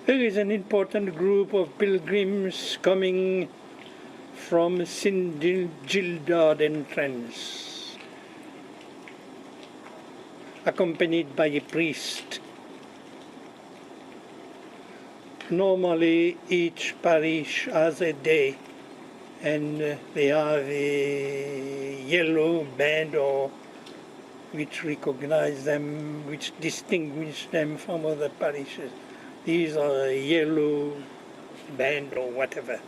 There is an important group of pilgrims coming from St. Gildard entrance, accompanied by a priest. Normally, each parish has a day, and they have a yellow band or which recognize them, which distinguish them from other parishes. These are a yellow band or whatever.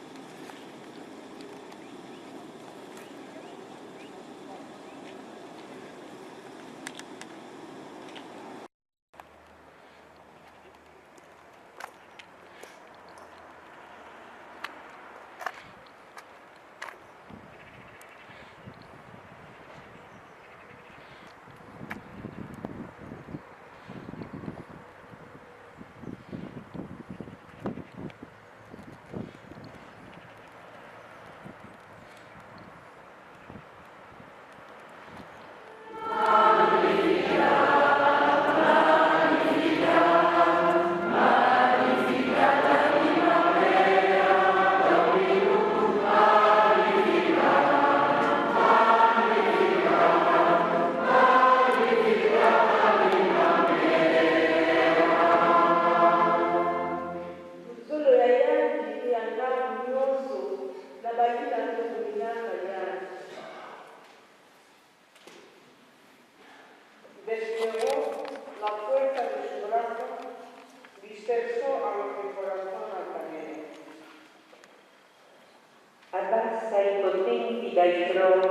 Abbassa i potenti dai troni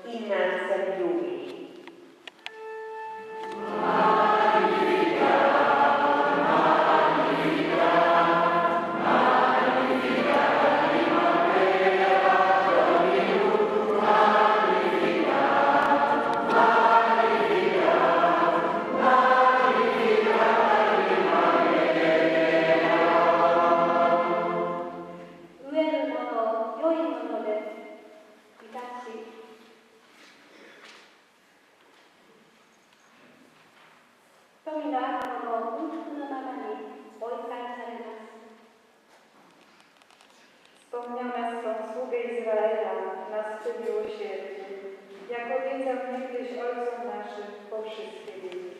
innanzi agli umili. Wspomniane są sługę Izraela na styl miłosierdzie, jak obiecał niegdyś ojcom naszym po wszystkie wieki.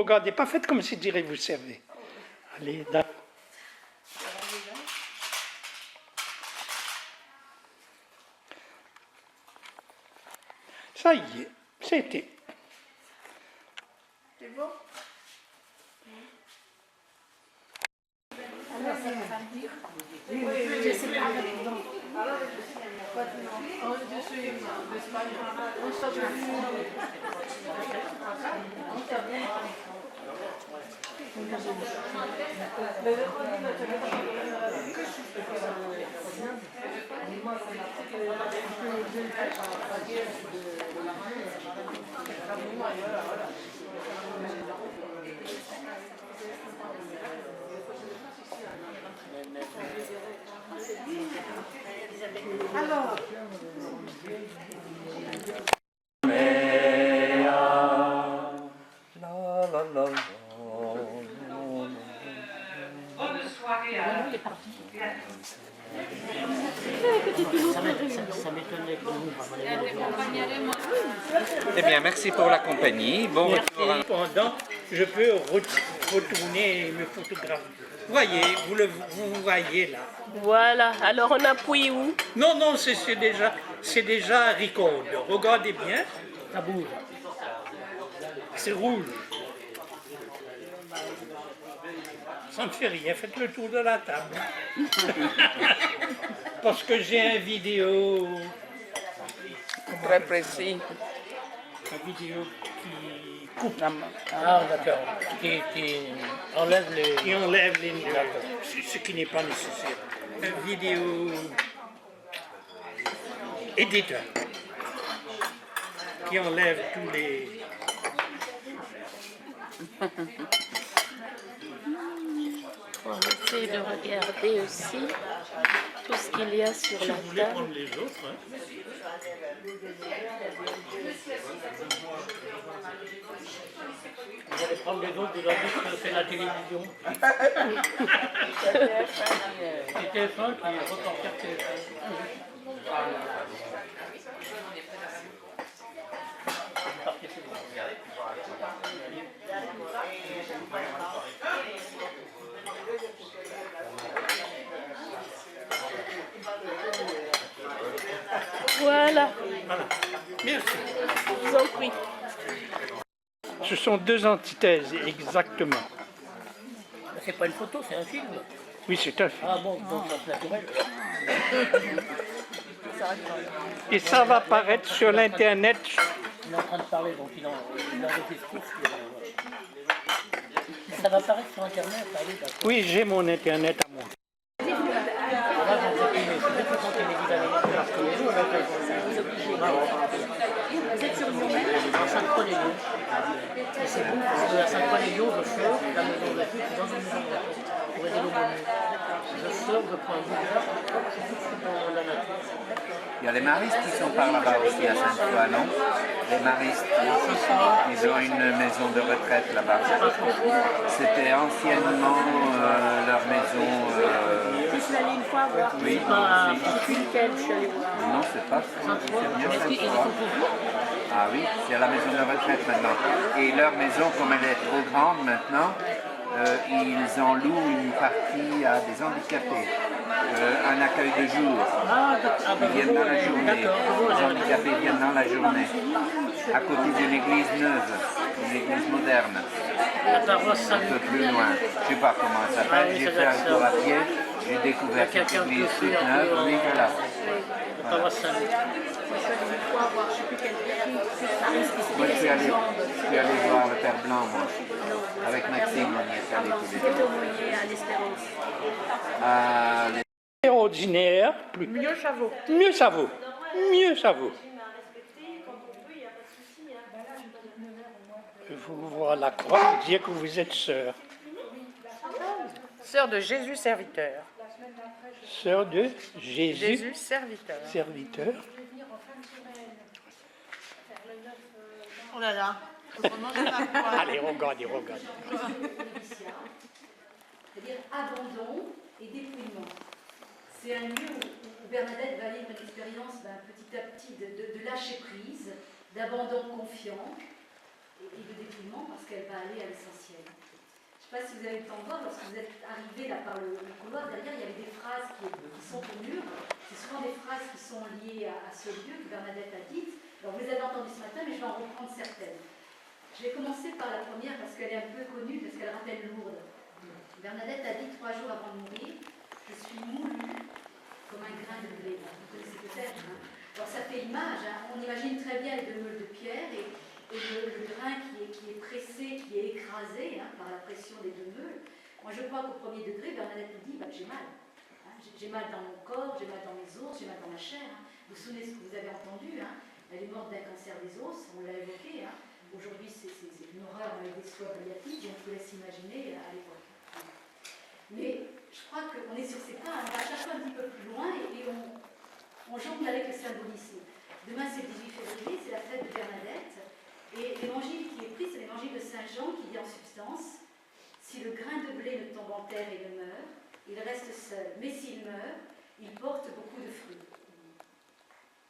regardez pas, faites comme si dirait vous servez. Allez, d'accord. Ça y est, c'était. C'est bon? Alors, Bonne soirée à Eh bien, merci pour la compagnie. Bon retour. Et pendant, je peux retourner et me photographier. Voyez, vous voyez là. Voilà, alors on appuie où? Non, non, c'est déjà record. Regardez bien, ça bouge. C'est rouge. Ça ne fait rien, faites le tour de la table. Parce que j'ai une vidéo Très précis. qui coupe, Ah, d'accord. Qui enlève les... qui enlève les ce qui n'est pas nécessaire. Une vidéo éditeur qui enlève tous les... On essaie de regarder aussi tout ce qu'il y a sur Si la vous voulez table. prendre les autres, hein. Vous allez prendre les autres, vous leur dites que c'est la télévision. C'est TF1 qui est reporter TF1. Voilà, Merci. je vous en prie. Ce sont deux antithèses, exactement. C'est pas une photo, c'est un film. Oui, c'est un film. Ah bon, donc c'est naturel. Et ça va paraître sur l'Internet. Il est en train de parler, donc il a des discours. Ça va apparaître sur Internet, allez, d'accord. Oui, j'ai mon Internet à moi. Là, j'en sais plus, mais je suis beaucoup content parce que les jours, en Sainte-Croix-les-Lions. Et c'est bon parce que à Sainte-Croix-les-Lions, je sors, la maison de la pute, dans une maison de la pute, pour aider l'aumônier. Je sors, je prends un bout d'air, je suis tout de suite dans la nature. Il y a les maristes qui sont par là-bas aussi à Sainte-Foy, non? Les maristes, ils ont une maison de retraite là-bas. C'était anciennement leur maison. Je suis allée une fois voir. Oui, C'est lequel je suis allée voir. non, c'est pas c'est bien Est-ce qu'ils Sainte-Foy. sont pour vous? Ah oui, c'est à la maison de retraite maintenant. Et leur maison, comme elle est trop grande maintenant, ils en louent une partie à des handicapés. Un accueil de jour. Ils viennent dans la journée. Les handicapés viennent dans la journée. À côté d'une église neuve, une église moderne. La paroisse Un Saint-Luc. peu plus loin. Je ne sais pas comment elle s'appelle. J'ai fait un tour à pied. J'ai découvert cette église toute neuve. Oui, voilà. La paroisse Saint-Luc. Moi, je suis allé voir le Père Blanc, moi. Avec Maxime, on y est allé tous les deux. Ah, les- Ordinaire, plus. mieux ça vaut. Mieux ça vaut. Mieux ça vaut. Vous voir la croix, vous dire que vous êtes sœur. Sœur de Jésus serviteur. Sœur de Jésus, Jésus serviteur. serviteur. Oh là là. Allez, regardez, regardez. C'est-à-dire abandon et dépouillement. C'est un lieu où Bernadette va vivre une expérience petit à petit de lâcher prise, d'abandon confiant. Et et de dépouillement parce qu'elle va aller à l'essentiel. Je ne sais pas si vous avez eu le temps de voir, lorsque vous êtes arrivé là par le couloir, derrière il y avait des phrases qui sont au mur. C'est souvent des phrases qui sont liées à ce lieu que Bernadette a dites. Alors vous les avez entendues ce matin, mais je vais en reprendre certaines. Je vais commencer par la première parce qu'elle est un peu connue, parce qu'elle rappelle Lourdes. Bernadette a dit 3 jours avant de mourir, je suis moulue comme un grain de blé. Vous connaissez peut-être. Hein. Alors ça fait image, hein. On imagine très bien les 2 meules de pierre et le grain qui est pressé, qui est écrasé hein, par la pression des 2 meules. Moi je crois qu'au premier degré, Bernadette nous dit j'ai mal. Hein. J'ai mal dans mon corps, j'ai mal dans mes os, j'ai mal dans ma chair. Hein. Vous vous souvenez de ce que vous avez entendu hein. Elle est morte d'un cancer des os, on l'a évoqué. Hein. Aujourd'hui c'est une horreur avec des soins palliatifs, on vous laisse imaginer à l'époque. Mais je crois qu'on est sur ces pas, on va chaque fois un petit peu plus loin et on jongle avec le symbolisme. Demain c'est le 18 février, c'est la fête de Bernadette. Et l'évangile qui est pris, c'est l'évangile de Saint Jean qui dit en substance si le grain de blé ne tombe en terre et ne meurt, il reste seul. Mais s'il meurt, il porte beaucoup de fruits.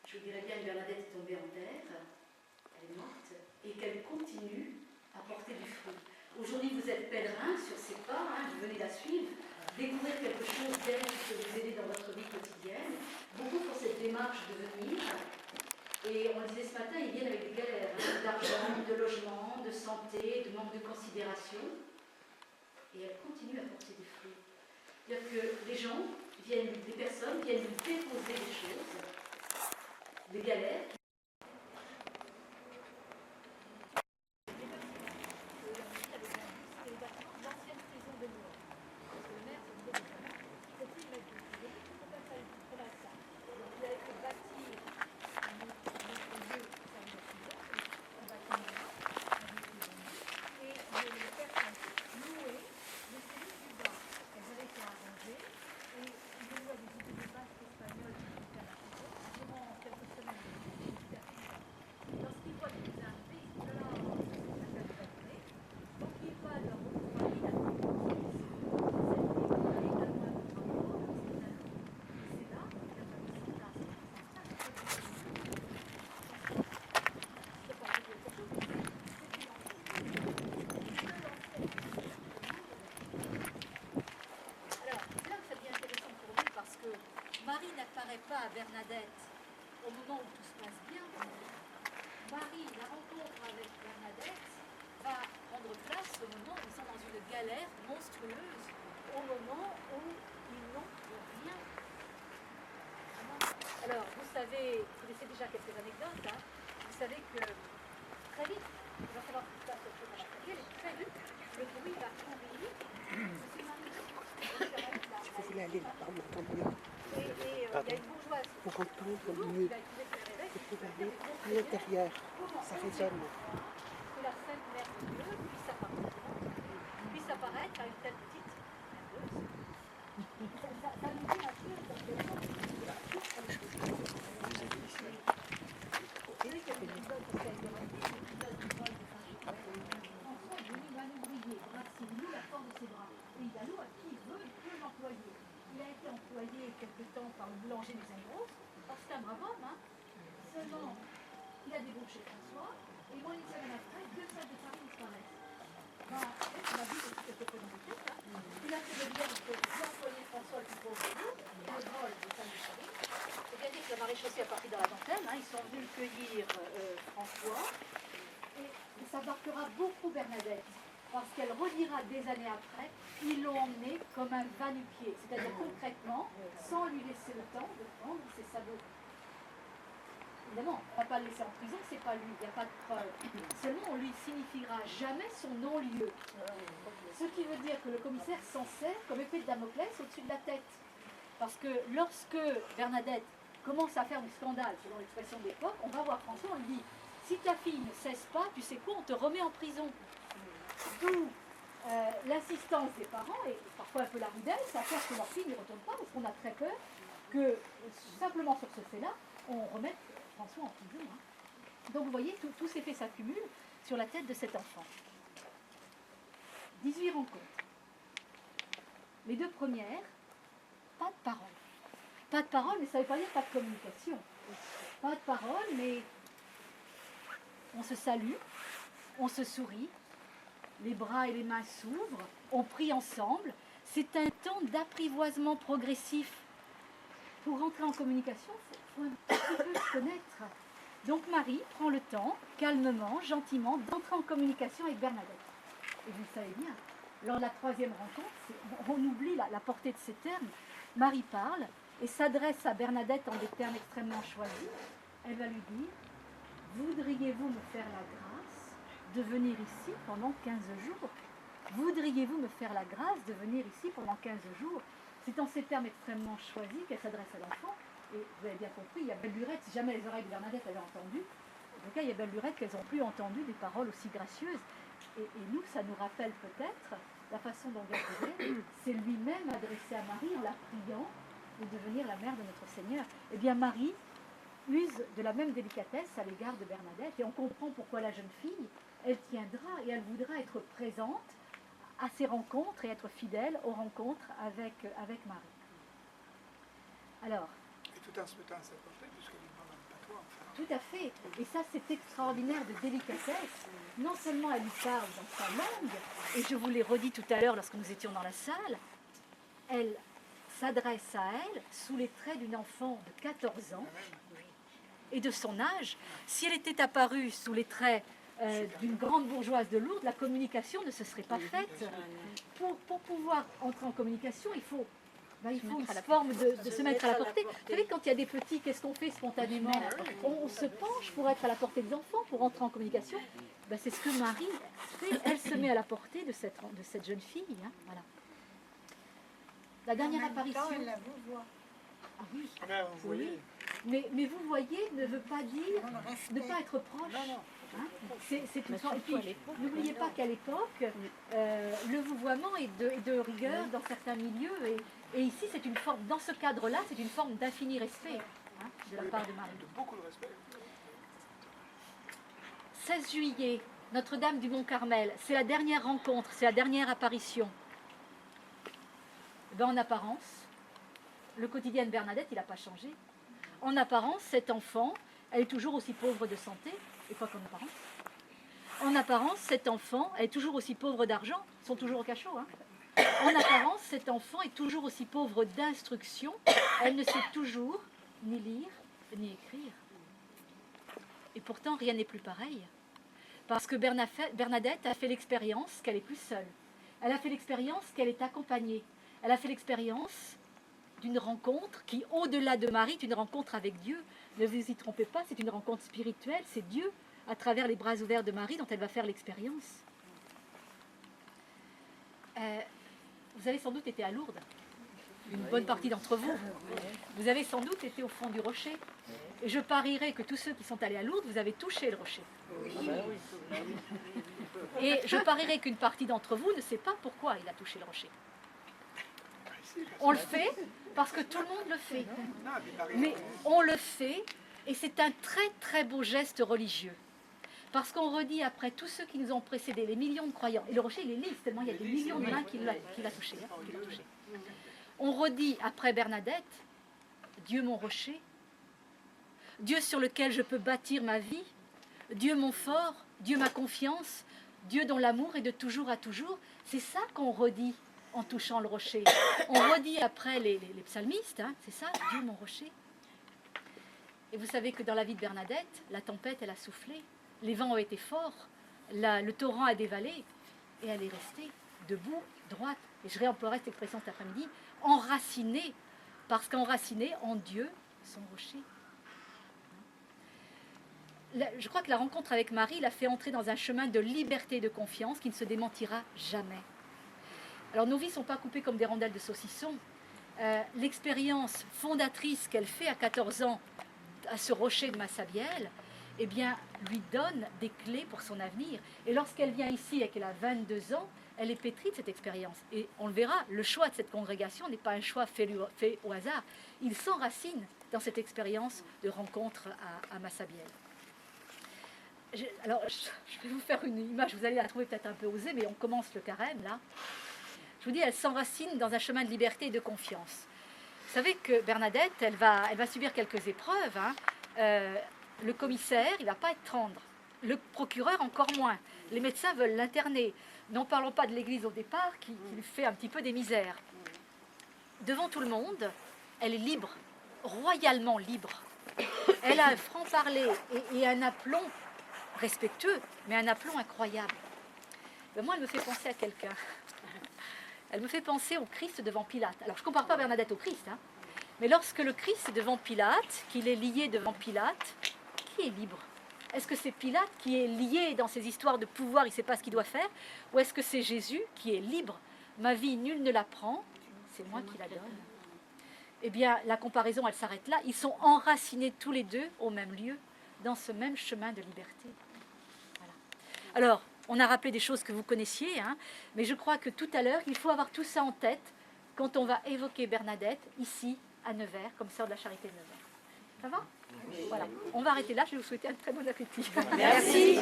Je vous dirais bien que Bernadette est tombée en terre, elle est morte, et qu'elle continue à porter du fruit. Aujourd'hui, vous êtes pèlerin sur ses pas, hein, vous venez la suivre, découvrir quelque chose d'elle qui peut vous aider dans votre vie quotidienne. Beaucoup pour cette démarche de venir. Et on le disait ce matin, ils viennent avec des galères hein, d'argent, de logement, de santé, de manque de considération. Et elle continue à porter des fruits. C'est-à-dire que les gens viennent, des personnes viennent nous déposer des choses, des galères. Marie n'apparaît pas à Bernadette au moment où tout se passe bien. Marie, la rencontre avec Bernadette, va prendre place au moment où ils sont dans une galère monstrueuse, au moment où ils n'ont rien. Alors, vous savez, vous connaissez déjà quelques anecdotes, hein, vous savez que très vite, il va falloir tout ça, cette chose à la très vite, le bruit va courir. Vous voulez aller là-bas, on entend mieux. Et il y a une bourgeoise. On entend mieux. Vous pouvez aller à l'intérieur. Ça résonne. Que la Sainte Mère de Dieu puisse apparaître à une telle petite nerveuse. Ça nous dit la chose il a été employé quelque temps par le boulanger des Ingros, parce que c'est un brave homme, hein. Seulement, il a débauché François, et moins d'une semaine après, 2 sacs de farine disparaissent. Ben, on a vu que c'était pas dans le tête, hein. Il a fait de bien que l'employé François le plus pauvre du monde, le vol de sacs de farine. C'est bien dit que la maréchaussée a parti dans la dentelle, hein. Ils sont venus cueillir François, et ça marquera beaucoup Bernadette. Parce qu'elle redira des années après, ils l'ont emmené comme un va-nu-pied, c'est-à-dire concrètement, sans lui laisser le temps de prendre ses sabots. Évidemment, on ne va pas le laisser en prison, c'est pas lui, il n'y a pas de preuve. Seulement, on lui signifiera jamais son non-lieu. Ce qui veut dire que le commissaire s'en sert comme épée de Damoclès au-dessus de la tête. Parce que lorsque Bernadette commence à faire du scandale, selon l'expression de l'époque, on va voir François, on lui dit « Si ta fille ne cesse pas, tu sais quoi, on te remet en prison ». D'où l'assistance des parents et parfois un peu la rudesse à faire que leur fille ne retourne pas parce qu'on a très peur que simplement sur ce fait-là, on remette François en prison. Hein. Donc vous voyez, tous ces faits s'accumulent sur la tête de cet enfant. 18 rencontres. Les 2 premières, pas de parole. Pas de parole, mais ça ne veut pas dire pas de communication. Pas de parole, mais on se salue. on se sourit, les bras et les mains s'ouvrent, on prie ensemble. C'est un temps d'apprivoisement progressif. Pour rentrer en communication, il faut un petit peu se connaître. Donc Marie prend le temps, calmement, gentiment, d'entrer en communication avec Bernadette. Et vous le savez bien, lors de la troisième rencontre, on oublie la portée de ces termes. Marie parle et s'adresse à Bernadette en des termes extrêmement choisis. Elle va lui dire « Voudriez-vous me faire la grâce de venir ici pendant 15 jours ? Voudriez-vous me faire la grâce de venir ici pendant 15 jours ?» C'est en ces termes extrêmement choisis qu'elle s'adresse à l'enfant. Et vous avez bien compris, il y a belle lurette, si jamais les oreilles de Bernadette avaient entendu, en tout cas il y a belle lurette qu'elles n'ont plus entendu des paroles aussi gracieuses. Et nous, ça nous rappelle peut-être la façon dont Gabriel s'est lui-même adressé à Marie en la priant de devenir la mère de notre Seigneur. Eh bien Marie use de la même délicatesse à l'égard de Bernadette et on comprend pourquoi la jeune fille, elle tiendra et elle voudra être présente à ces rencontres et être fidèle aux rencontres avec Marie. Alors, Et tout en se mettant à sa portée, puisqu'elle ne demande pas toi. Enfin. tout à fait. Et ça, c'est extraordinaire de délicatesse. Non seulement elle lui parle dans sa langue, et je vous l'ai redit tout à l'heure lorsque nous étions dans la salle, elle s'adresse à elle sous les traits d'une enfant de 14 ans et de son âge. Si elle était apparue sous les traits d'une grande bourgeoise de Lourdes, la communication ne se serait pas faite. Pour pouvoir entrer en communication, il faut une forme de se mettre à la portée. Vous savez, quand il y a des petits, qu'est-ce qu'on fait spontanément? On se penche pour être à la portée des enfants, pour entrer en communication. Ben, c'est ce que Marie fait. Elle se met à la portée de cette jeune fille. Hein, voilà. La dernière apparition. Elle la vous voit. Ah oui. Vous voyez. Mais vous voyez ne veut pas dire ne pas être proche. Hein, c'est une forme. Et puis, n'oubliez pas qu'à l'époque, le vouvoiement est de rigueur dans certains milieux. Et ici, c'est une forme, dans ce cadre-là, c'est une forme d'infini respect hein, de la part de Marie. Beaucoup de respect. 16 juillet, Notre-Dame du Mont-Carmel, c'est la dernière rencontre, c'est la dernière apparition. Ben, en apparence, le quotidien de Bernadette, il n'a pas changé. En apparence, cette enfant, elle est toujours aussi pauvre de santé, et quoi qu'en apparence. En apparence, cet enfant, elle est toujours aussi pauvre d'argent, ils sont toujours au cachot. Hein. En apparence, cet enfant est toujours aussi pauvre d'instruction, elle ne sait toujours ni lire, ni écrire. Et pourtant, rien n'est plus pareil. Parce que Bernadette a fait l'expérience qu'elle est plus seule. Elle a fait l'expérience qu'elle est accompagnée. Elle a fait l'expérience d'une rencontre qui, au-delà de Marie, est une rencontre avec Dieu. Ne vous y trompez pas, c'est une rencontre spirituelle, c'est Dieu, à travers les bras ouverts de Marie, dont elle va faire l'expérience. Vous avez sans doute été à Lourdes, une bonne partie d'entre vous. Vous avez sans doute été au fond du rocher. Et je parierais que tous ceux qui sont allés à Lourdes, vous avez touché le rocher. Et je parierais qu'une partie d'entre vous ne sait pas pourquoi il a touché le rocher. On le fait parce que tout le monde le fait. Mais on le fait et c'est un très très beau geste religieux. Parce qu'on redit après tous ceux qui nous ont précédés, les millions de croyants, et le rocher il est lisse tellement il y a des millions de mains qui l'a touché. On redit après Bernadette, Dieu mon rocher, Dieu sur lequel je peux bâtir ma vie, Dieu mon fort, Dieu ma confiance, Dieu dont l'amour est de toujours à toujours. C'est ça qu'on redit en touchant le rocher. On redit après les psalmistes, hein, c'est ça, Dieu mon rocher. Et vous savez que dans la vie de Bernadette, la tempête, elle a soufflé, les vents ont été forts, le torrent a dévalé, et elle est restée debout, droite. Et je réemploierai cette expression cet après-midi, enracinée, parce qu'enracinée en Dieu, son rocher. Je crois que la rencontre avec Marie l'a fait entrer dans un chemin de liberté et de confiance qui ne se démentira jamais. Alors nos vies ne sont pas coupées comme des rondelles de saucisson. L'expérience fondatrice qu'elle fait à 14 ans à ce rocher de Massabielle, eh bien, lui donne des clés pour son avenir. Et lorsqu'elle vient ici et qu'elle a 22 ans, elle est pétrie de cette expérience. Et on le verra, le choix de cette congrégation n'est pas un choix fait au hasard. Il s'enracine dans cette expérience de rencontre à Massabielle. Alors, je vais vous faire une image, vous allez la trouver peut-être un peu osée, mais on commence le carême, là. Je vous dis, elle s'enracine dans un chemin de liberté et de confiance. Vous savez que Bernadette, elle va subir quelques épreuves. Hein. Le commissaire, il ne va pas être tendre. Le procureur encore moins. Les médecins veulent l'interner. N'en parlons pas de l'Église au départ, qui lui fait un petit peu des misères. Devant tout le monde, elle est libre, royalement libre. Elle a un franc-parler et un aplomb respectueux, mais un aplomb incroyable. Ben moi, elle me fait penser à quelqu'un. Elle me fait penser au Christ devant Pilate. Alors, je ne compare pas Bernadette au Christ, hein, mais lorsque le Christ est devant Pilate, qu'il est lié devant Pilate, qui est libre? Est-ce que c'est Pilate qui est lié dans ses histoires de pouvoir, il ne sait pas ce qu'il doit faire? Ou est-ce que c'est Jésus qui est libre? Ma vie, nul ne la prend, c'est moi qui la donne. Eh bien, la comparaison, elle s'arrête là. Ils sont enracinés tous les deux au même lieu, dans ce même chemin de liberté. Voilà. Alors, on a rappelé des choses que vous connaissiez, hein, mais je crois que tout à l'heure, il faut avoir tout ça en tête quand on va évoquer Bernadette, ici, à Nevers, comme sœur de la Charité de Nevers. Ça va? Voilà. On va arrêter là. Je vais vous souhaiter un très bon appétit. Merci.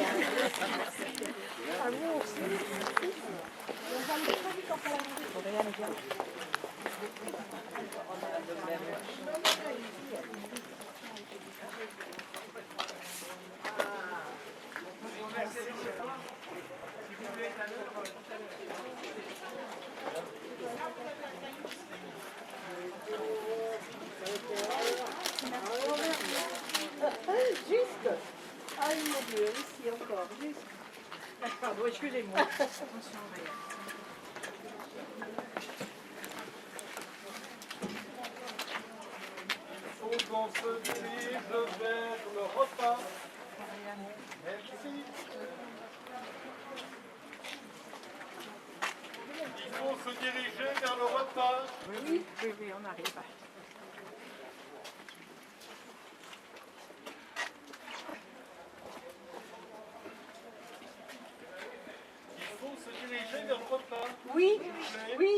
Juste. Ah mon Dieu, ici encore, juste. Pardon, excusez-moi. Il faut qu'on se dirige vers le repas. Merci. Il faut se diriger vers le repas. Oui, on arrive. Il faut se diriger vers le repas. Oui, oui.